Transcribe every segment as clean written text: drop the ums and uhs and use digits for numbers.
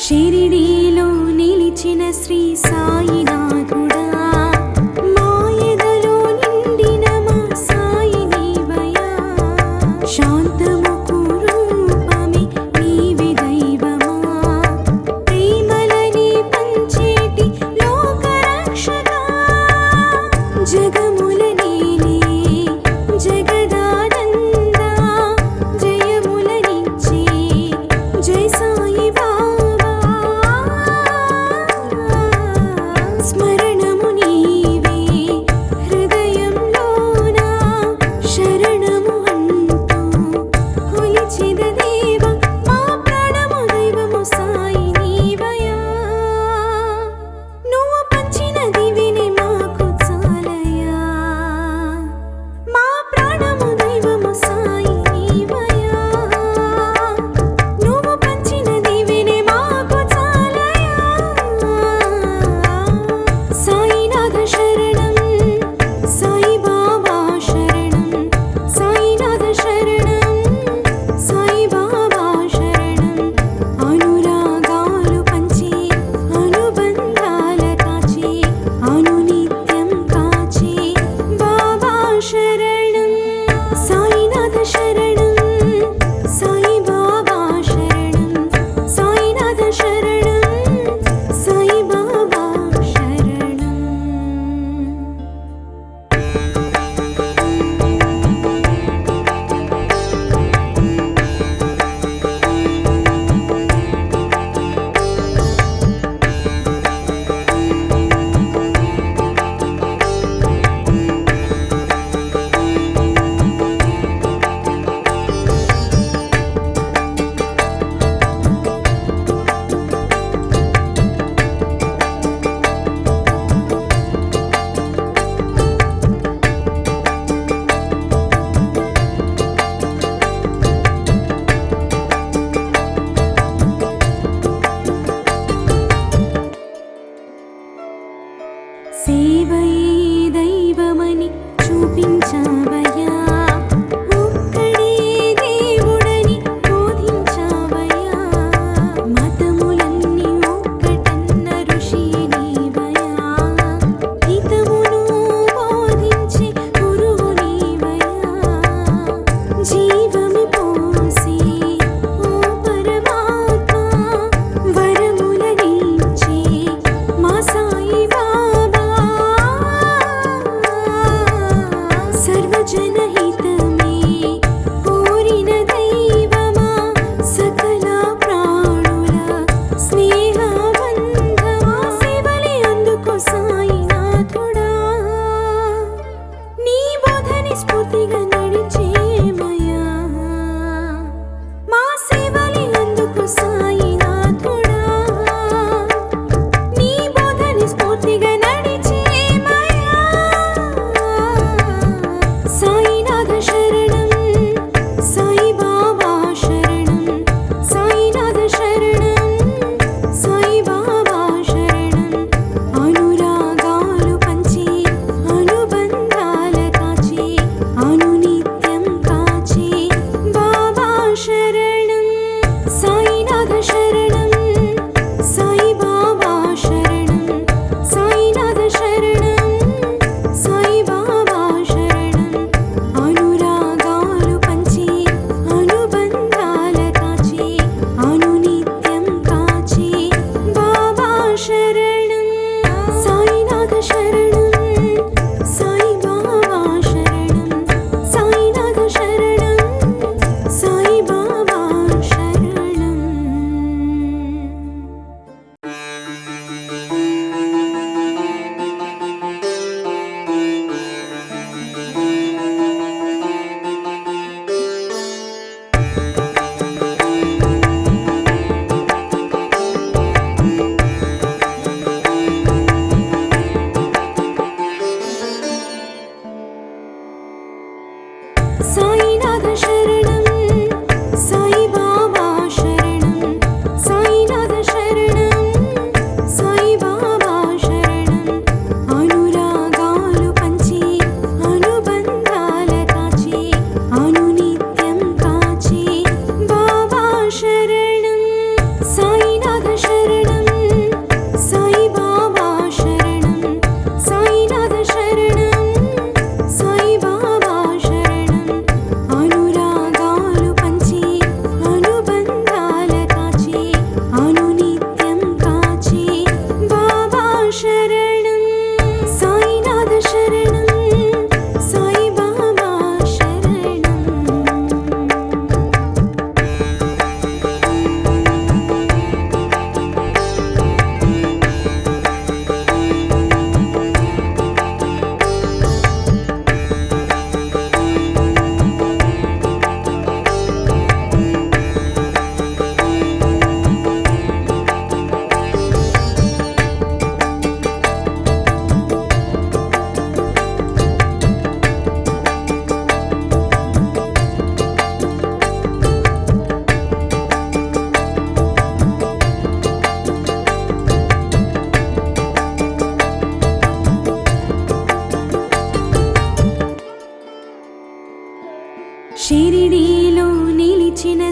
షిరిడీలో నిలిచిన శ్రీ సాయినాథుడా, మాయదలో నిండిన మా సాయి నీవయా. శాంతముకు రూపమే నీవే దైవమా, ప్రేమలని పంచేటి లోకరక్షకా. జగముల నీలే జగదానందా, జయములనిచ్చే జయ సాయి బాబా. స్మరణ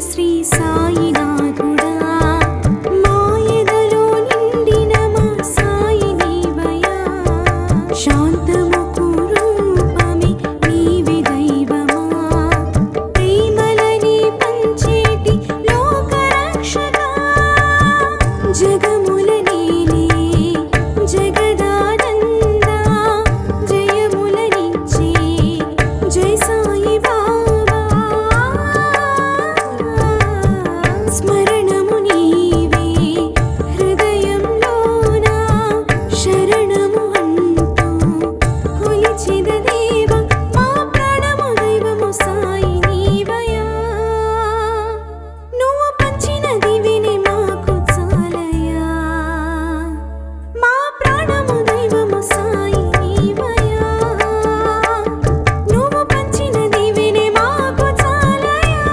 శ్రీ సాయినాథుడా మాయదలో నిండిన మా సాయి నీవయా శాంతముకు రూపమే నీవే దైవమా ప్రేమలని పంచేటి లోకరక్షకా జగముల నీలే జగదానందా జయములనిచ్చే జై సాయి బాబా స్మరణము నీవే హృదయంలోన శరణము అంటూ కొలిచెద దేవ మా ప్రాణము దైవము సాయి నీవయా నువ్వు పంచిన దివిని మాకు చాలయా మా ప్రాణము దైవము సాయి నీవయా నువ్వు పంచిన దివిని మాకు చాలయా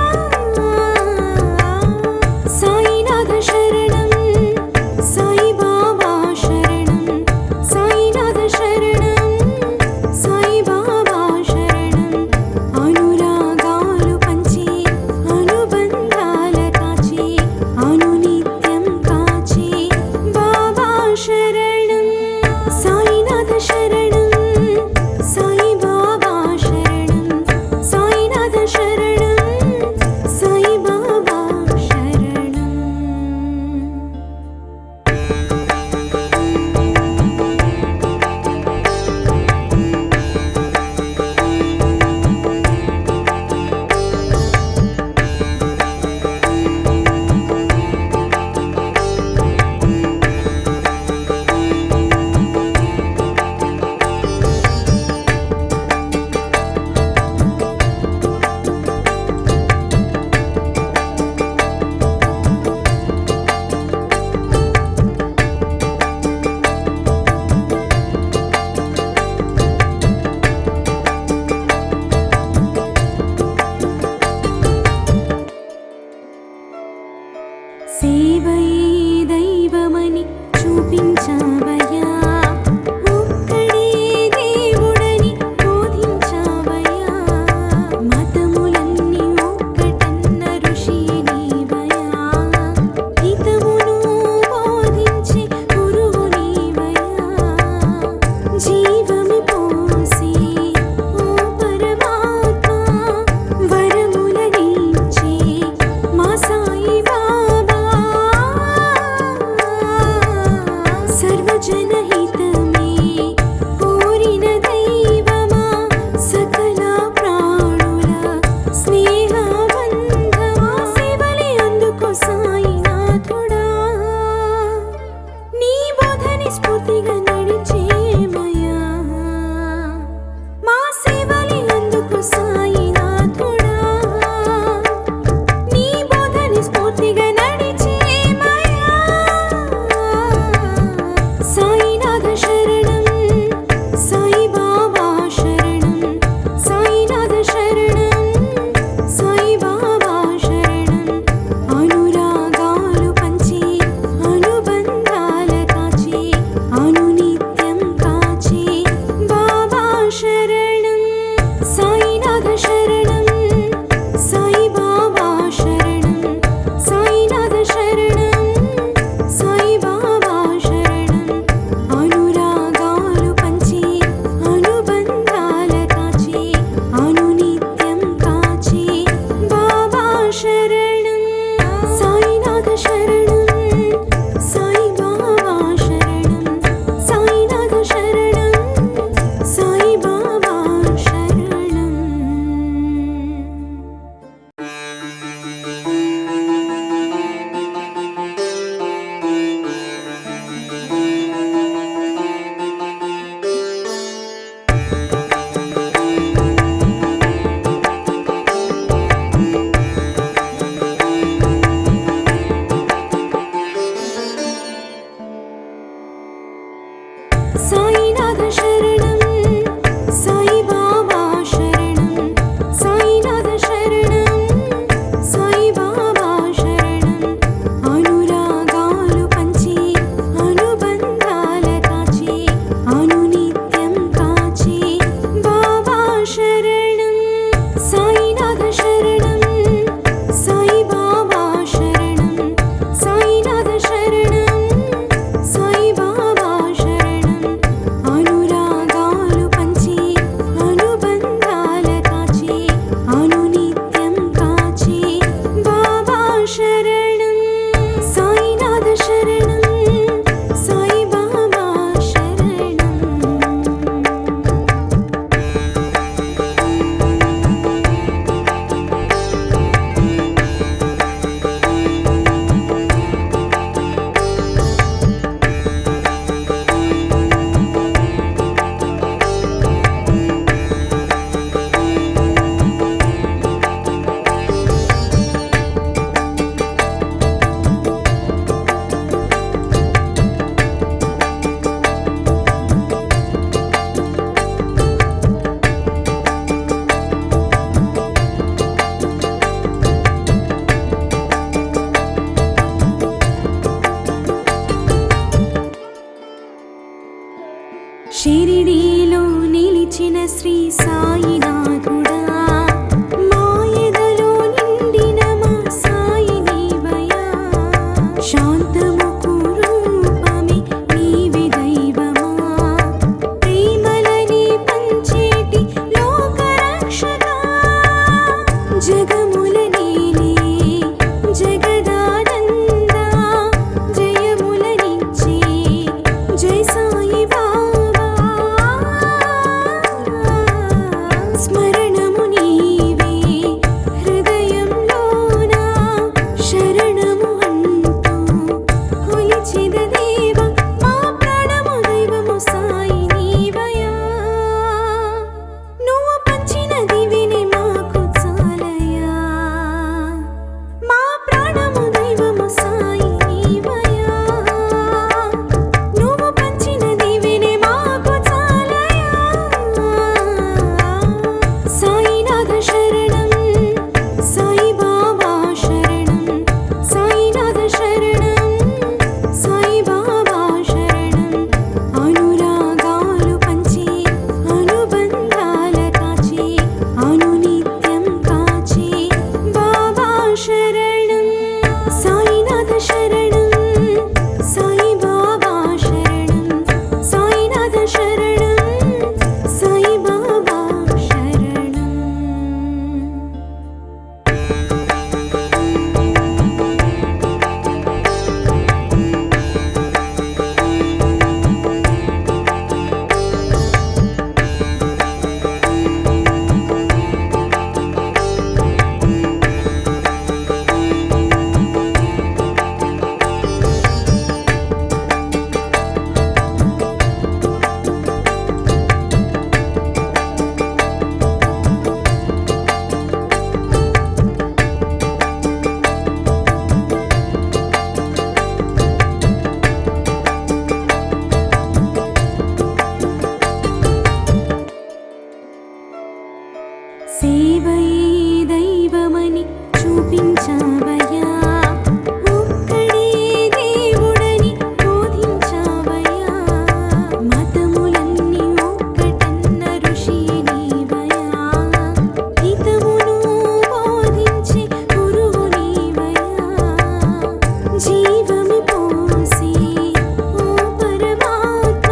సాయినాథ శరణం సాయి బాబా శరణం సాయినాథ శరణం సాయి బాబా శరణం అనురాగాలు పంచి అనుబంధాల కాచి అనునిత్యం కాచి బాబా శరణం సాయినాథ శరణం సాయి బాబా శరణం సాయినాథ శరణం సాయి బాబా శరణం సేవయే దైవమని చూపించావయ్యా ఒక్కడే దేవుడని బోధించావయ్యా మతములన్నీ ఒక్కటన్న ఋషి నీవయ్యా హితమును బోధించే గురువు నీవయ్యా జీవము పోసి ఓ పరమాత్మ వరములనిచ్చే మా సాయి బాబా సర్వ శ్రీ సాయినాథుడా మాయదలో నిండిన మా సాయి నీవయా శాంతముకు రూపమే నీవే దైవమా ప్రేమలని పంచేటి లోకరక్షకా జగముల నీలే జగదానందా జయములనిచ్చే జై సాయి బాబా స్మరణము నీవే హృదయంలోన శరణము అంటూ కొలిచెద దేవ మా ప్రాణము దైవము సాయి నీవయా నువ్వు పంచిన దివిని మాకు చాలయా మా ప్రాణము దైవము సాయి నీవయా నువ్వు పంచిన దివిని మాకు చాలయా సాయినాథ శరణం సాయి బాబా శరణం సాయినాథ శరణం సాయి బాబా శరణం అనురాగాలు పంచి అనుబంధాల కాచి అనునిత్యం కాచి బాబా శరణం సాయినాథ శరణం సాయి బాబా శరణం సాయినాథ శరణం సాయి బాబా శరణం సేవయే దైవమని చూపించావయ్యా ఒక్కడే దేవుడని బోధించావయ్యా మతములన్నీ ఒక్కటన్న ఋషి నీవయ్యా హితమును బోధించే గురువు నీవయ్యా జీవము పోసి ఓ పరమాత్మ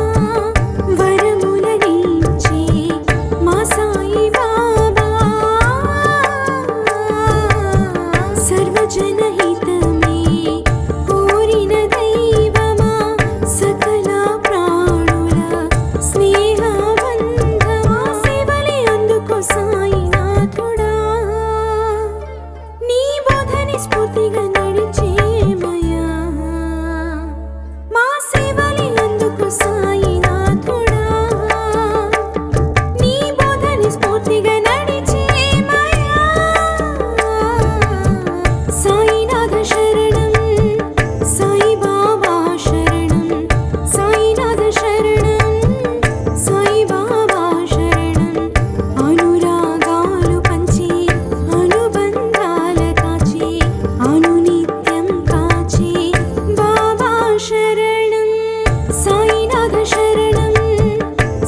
వరములనిచ్చే మా సాయి బాబా సర్వజనహితమే కోరిన దైవమా సకల ప్రాణుల స్నేహబంధమా సేవలే అందుకో సాయినాథుడా నీ బోధని స్ఫూర్తిగా నడిచేమయా మా సేవలే అందుకో సాయినాథుడా నీ బోధని స్ఫూర్తిగా నడిచేమయా సాయినాథ శరణం సాయి బాబా శరణం సాయినాథ శరణం సాయి బాబా శరణం అనురాగాలు పంచి అనుబంధాల కాచి అనునిత్యం కాచి బాబా శరణం సాయినాథ శరణం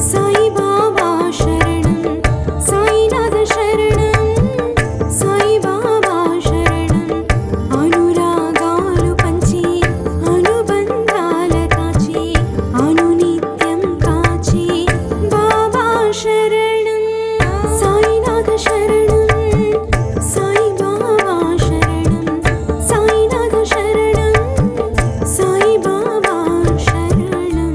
సాయి బాబా శరణం సాయినాథ శరణం సాయి బాబా శరణం అనురాగాలు పంచి అనుబంధాల కాచి అనునిత్యం కాచి బాబా శరణం సాయినాథ శరణం సాయి బాబా శరణం సాయినాథ శరణం సాయి బాబా శరణం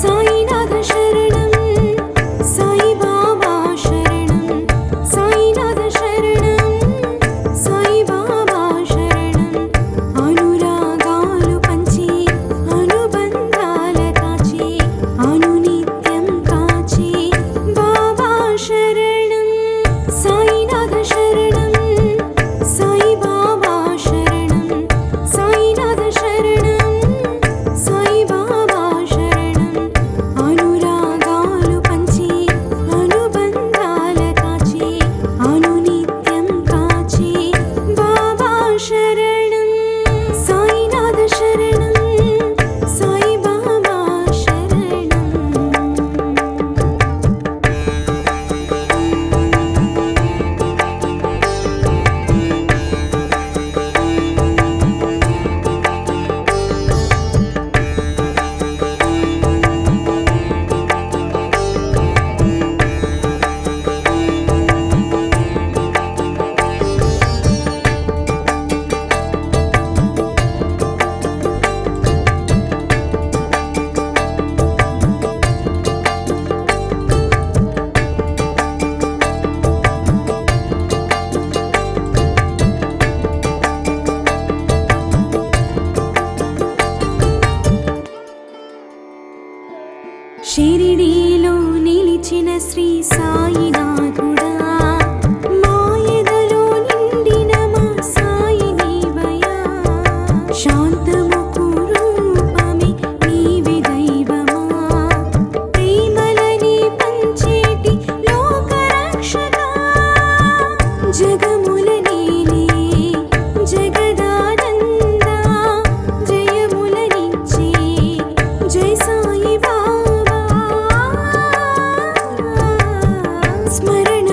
సాయినాథ శరణం సాయి బాబా శరణం సాయినాథ శరణం సాయి బాబా శరణం అనురాగాలు పంచి అనుబంధాల కాచి అనునిత్యం కాచి బాబా శరణం సాయినాథ శరణం సాయి బాబా షిరిడీలో నిలిచిన శ్రీ సాయినాథుడా మాయదలో నిండిన మా సాయి నీవయా శాంతముకు రూపమే నీవే దైవమా ప్రేమలని పంచేటి లోకరక్షకా జగముల నీలే జగదానందా జయములనిచ్చే జై సాయి బాబా స్మరణ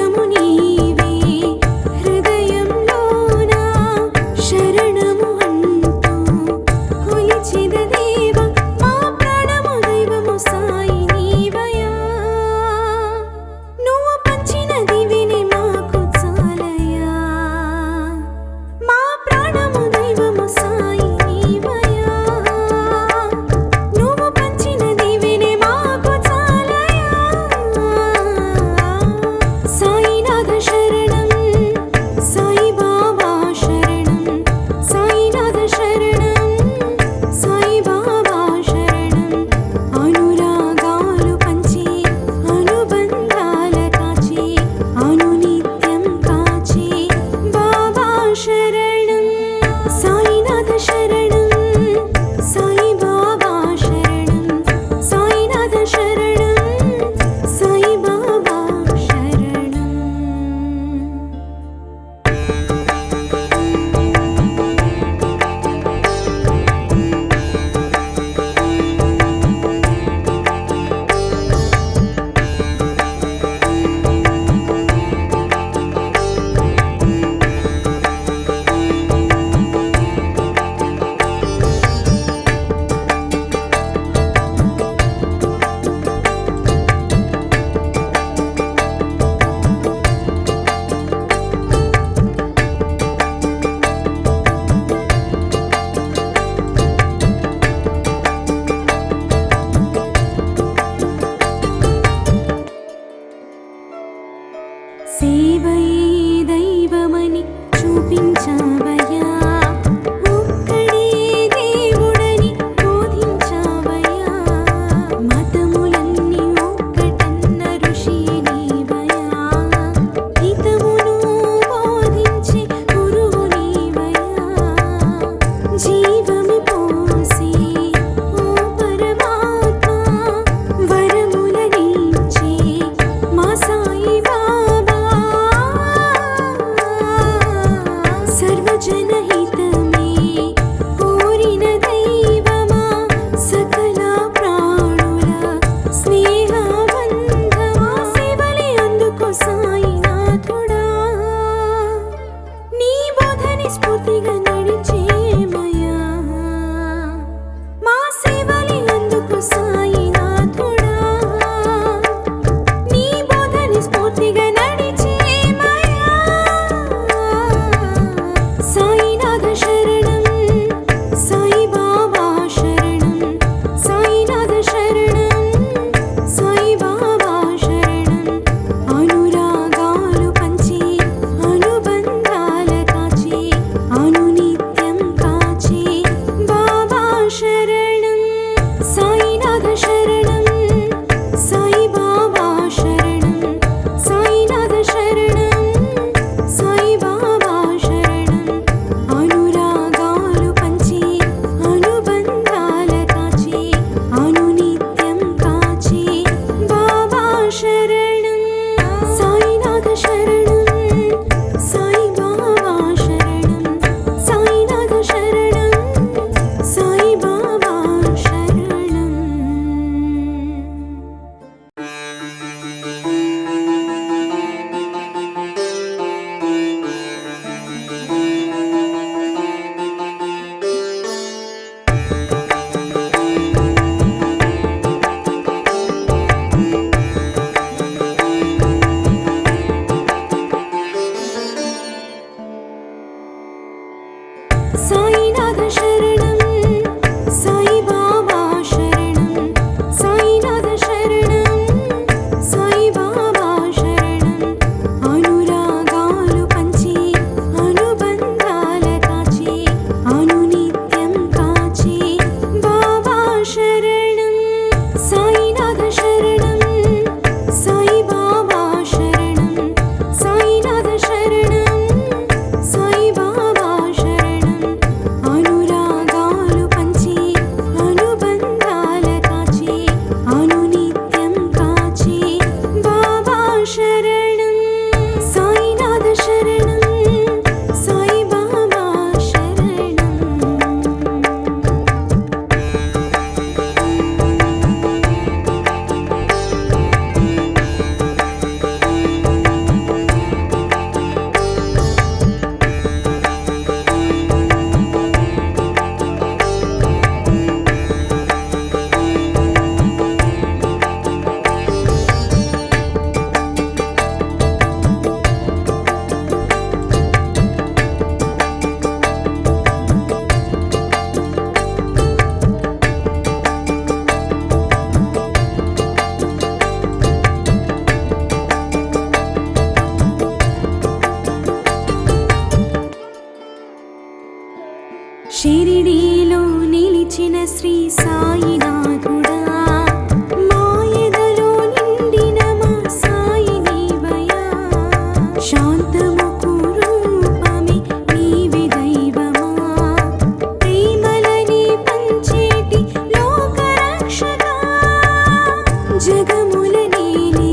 జగముల నేలే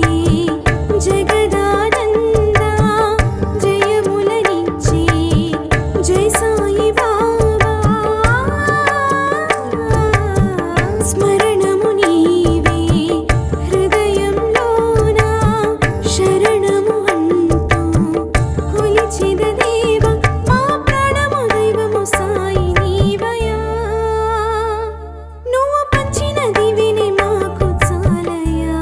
జగదానంద జయములనిచ్చే జై సాయి బాబా స్మరణము నీవే హృదయంలోన శరణము అంటూ కొలిచెద దేవ మా ప్రాణము దైవము సాయి నీవయా నువ్వు పంచిన దివిని మాకు చాలయా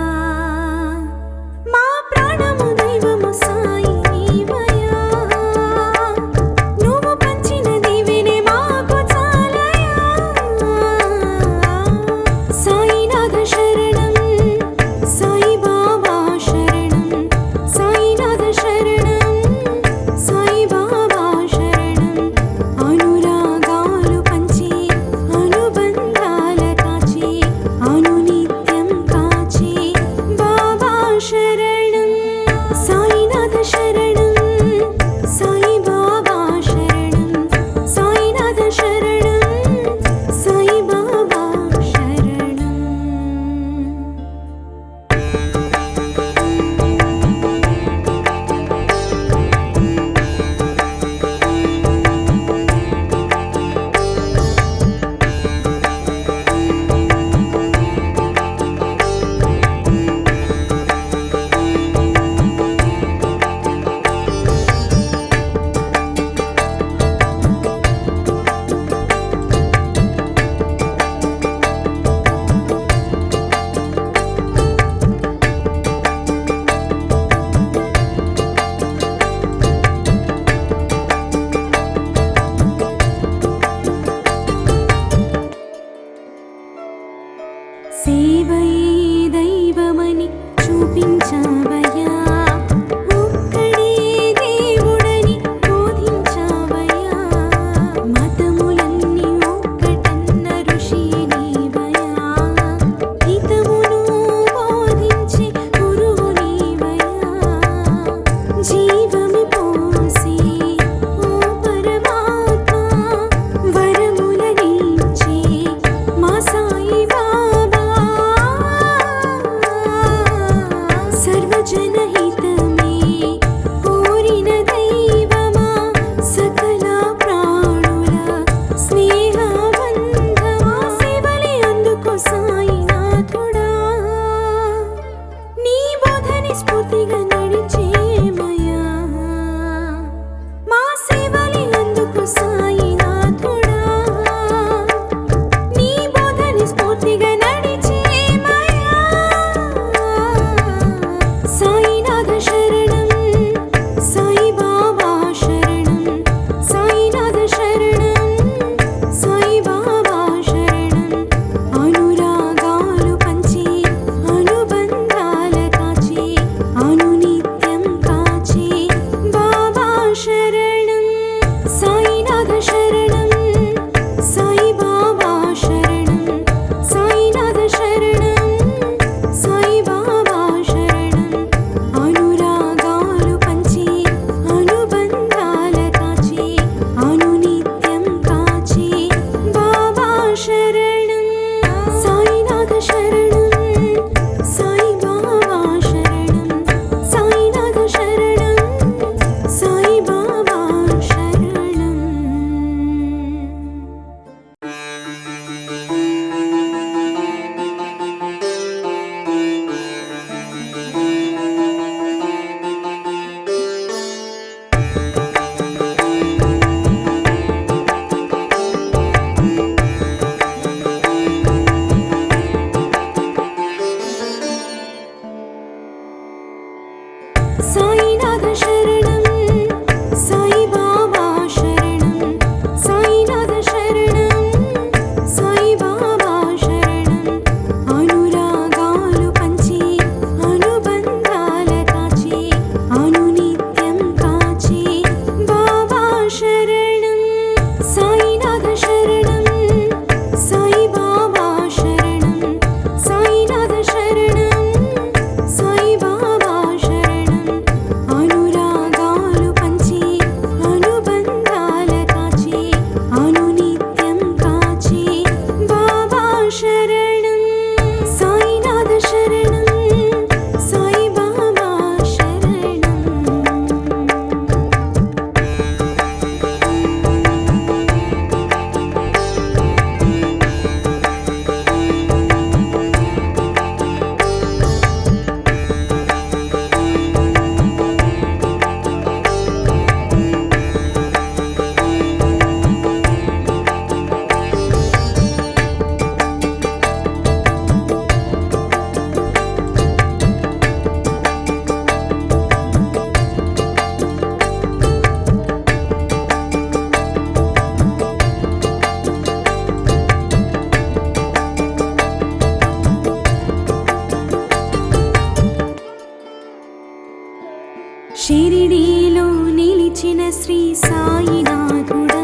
శ్రీ సాయినాథుడా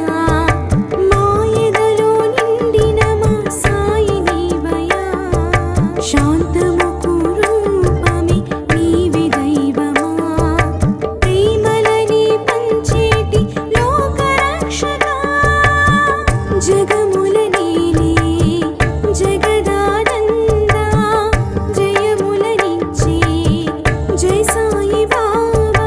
మాయదలో నిండిన మా సాయి నీవయా శాంతముకు రూపమే నీవే దైవమా ప్రేమలని పంచేటి లోకరక్షకా జగముల నీలే జగదానందా జయములనిచ్చే జై సాయి బాబా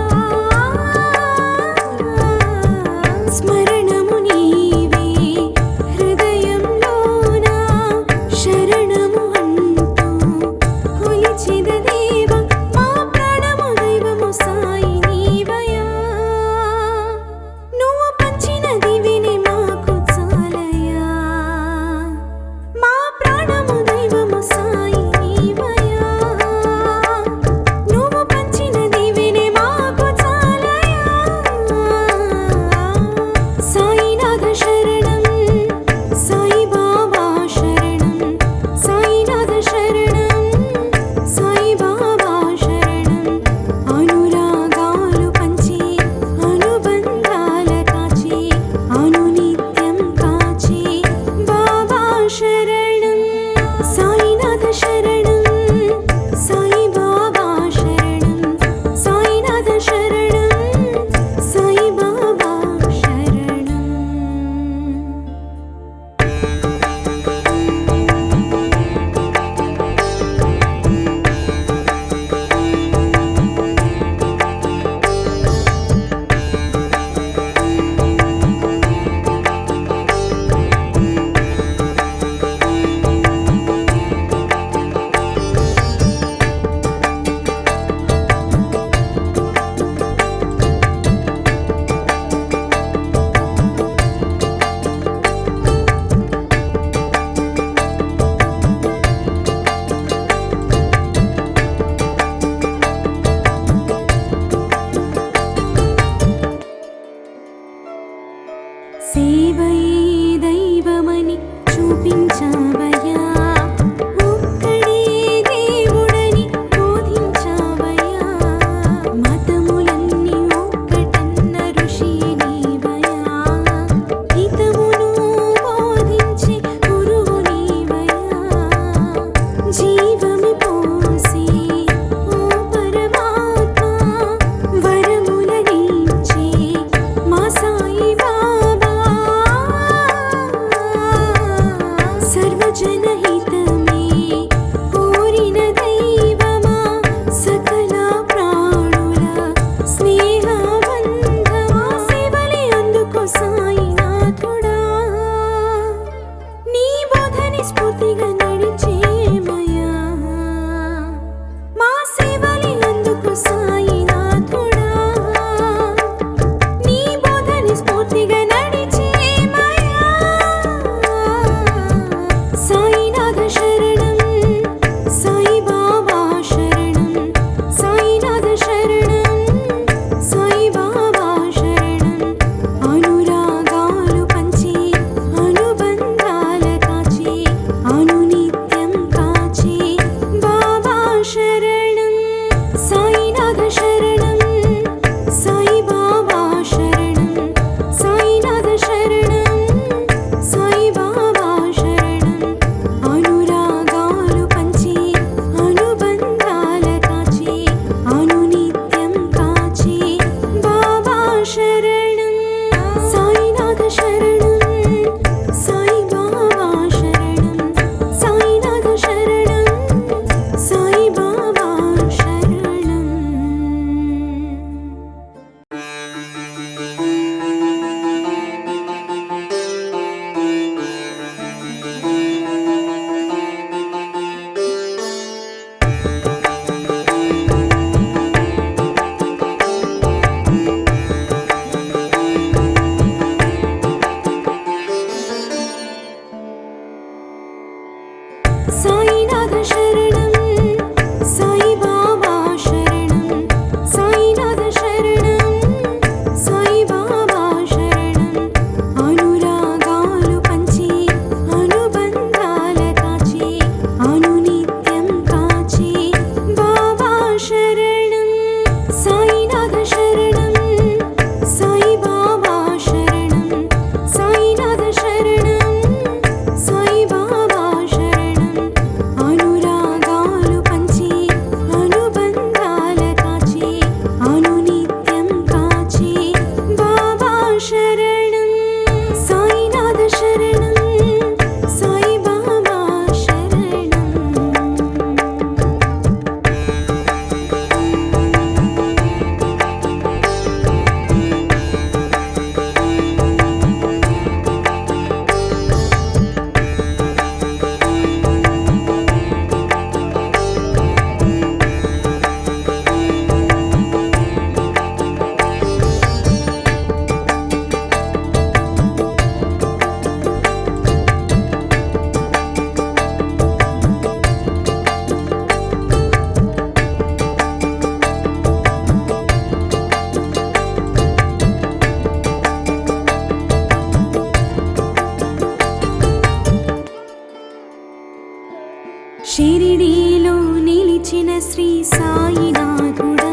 శ్రీ సాయినాథుడా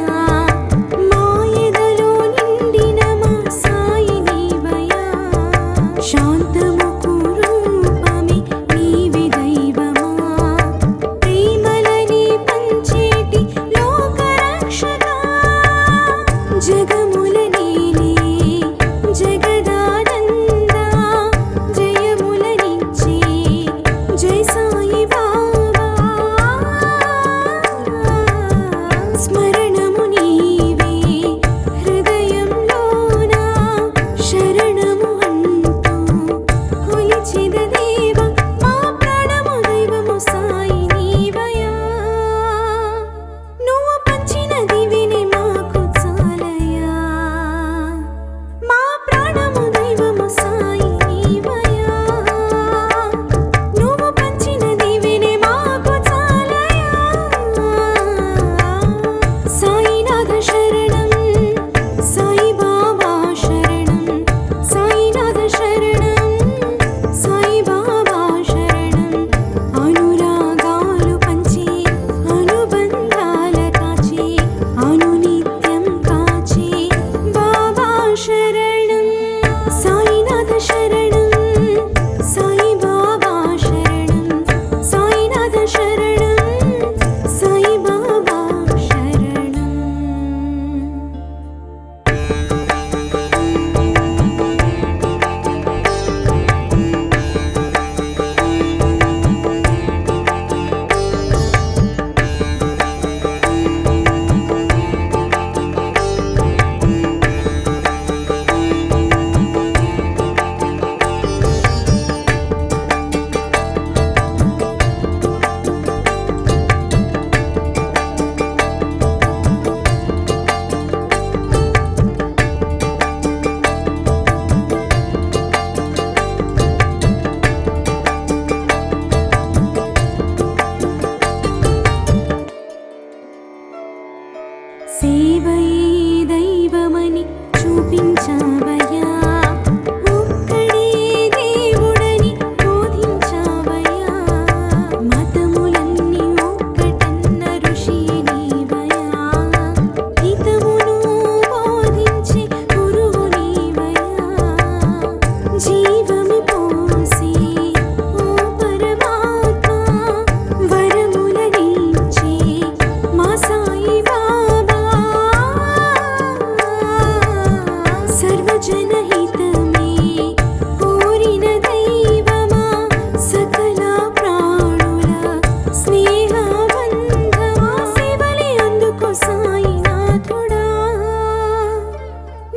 మాయదలో నిండిన మా సాయి నీవయా శాంతముకు రూపమే నీవే దైవమా ప్రేమలని పంచేటి లోకరక్షకా జగముల నీలే జగదానందా జయములనిచ్చే జై సాయి బాబా స్మరణము నీవే హృదయంలోన శరణము అంటూ కొలిచెద దేవా మా ప్రాణము దైవము సాయి నీవయా నువ్వు పంచిన దివిని మాకు చాలయా మా ప్రాణము దైవము సాయి నీవయా నువ్వు పంచిన దివిని మాకు చాలయా సాయినాథ శరణం సాయి బాబా శరణం సాయినాథ శరణం సాయి బాబా శరణం అనురాగాలు పంచి అనుబంధాల కాచి అనునిత్యం కాచి బాబా శరణం సాయినాథ శరణం సాయి బాబా శరణం సాయినాథ శరణం సాయి బాబా శరణం సేవయే దైవమని చూపించావయ్యా ఒక్కడే దేవుడని బోధించావయ్యా మతములన్నీ ఒక్కటన్న ఋషి నీవయ్యా హితమును బోధించే గురువు నీవయ్యా జీవము పోసి ఓ పరమాత్మ వరములనిచ్చే మా సాయి బాబా సర్వజనహితమే కోరిన దైవమా సకల ప్రాణుల స్నేహబంధమా సేవలే అందుకో సాయినాథుడా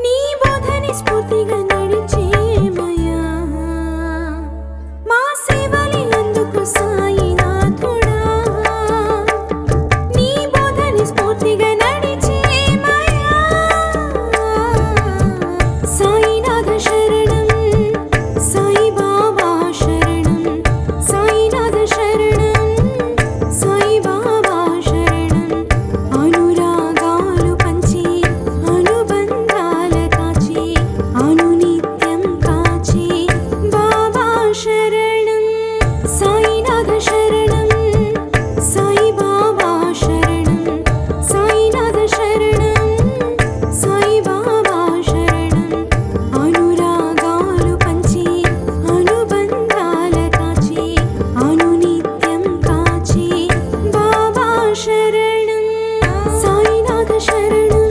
నీ బోధని స్ఫూర్తిగా నడిచేమయా మా సేవలే అందుకో సాయినాథుడా నీ బోధని స్ఫూర్తిగా నడిచేమయా సాయినాథ శరణం సాయి బాబా శరణం సాయినాథ శరణం సాయి బాబా శరణం అనురాగాలు పంచి అనుబంధాల కాచి అనునిత్యం కాచి బాబా శరణం సాయినాథ శరణం సాయి బాబా శరణం సాయినాథ శరణం సాయి బాబా శరణం అనురాగాలు పంచి అనుబంధాల కాచి అనునిత్యం కాచి బాబా శరణం సాయినాథ శరణం